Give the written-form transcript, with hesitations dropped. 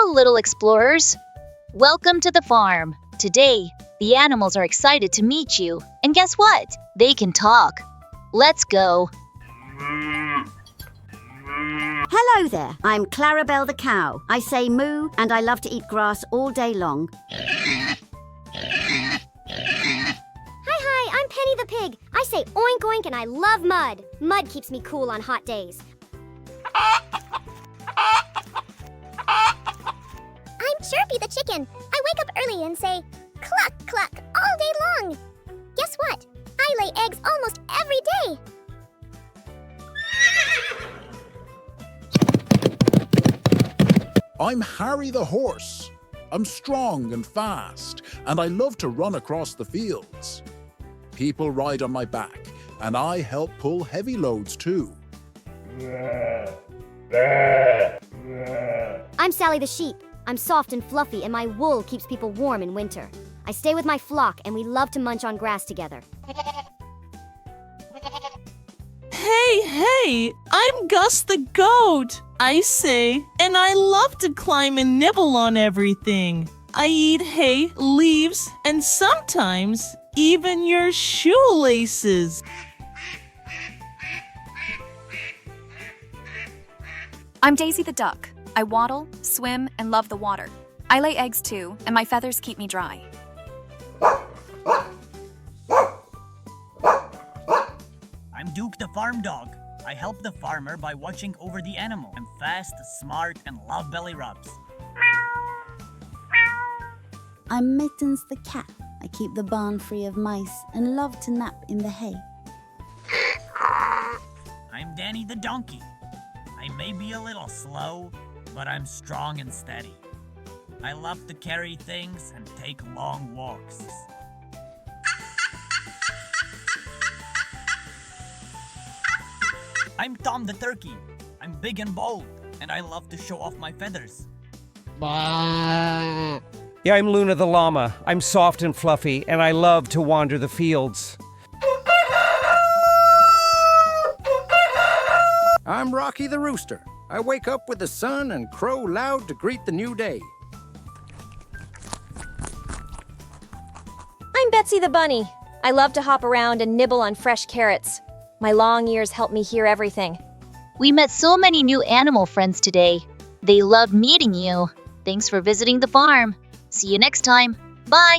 Hello, little explorers. Welcome to the farm. Today, the animals are excited to meet you. And guess what? They can talk. Let's go. Hello there, I'm Clarabelle the cow. I say moo and I love to eat grass all day long. Hi, I'm Penny the pig. I say oink oink and I love mud. Mud keeps me cool on hot days. I'm Chirpy the chicken. I wake up early and say cluck cluck all day long. Guess what? I lay eggs almost every day. I'm Harry the horse. I'm strong and fast, and I love to run across the fields. People ride on my back, and I help pull heavy loads too. I'm Sally the sheep. I'm soft and fluffy and my wool keeps people warm in winter. I stay with my flock and we love to munch on grass together. Hey, I'm Gus the goat. I say, and I love to climb and nibble on everything. I eat hay, leaves, and sometimes even your shoelaces. I'm Daisy the duck. I waddle, swim, and love the water. I lay eggs too, and my feathers keep me dry. I'm Duke the farm dog. I help the farmer by watching over the animal. I'm fast, smart, and love belly rubs. I'm Mittens the cat. I keep the barn free of mice and love to nap in the hay. I'm Danny the donkey. I may be a little slow, but I'm strong and steady. I love to carry things and take long walks. I'm Tom the turkey. I'm big and bold, and I love to show off my feathers. Yeah, I'm Luna the llama. I'm soft and fluffy, and I love to wander the fields. I'm Rocky the rooster. I wake up with the sun and crow loud to greet the new day. I'm Betsy the bunny. I love to hop around and nibble on fresh carrots. My long ears help me hear everything. We met so many new animal friends today. They loved meeting you. Thanks for visiting the farm. See you next time. Bye.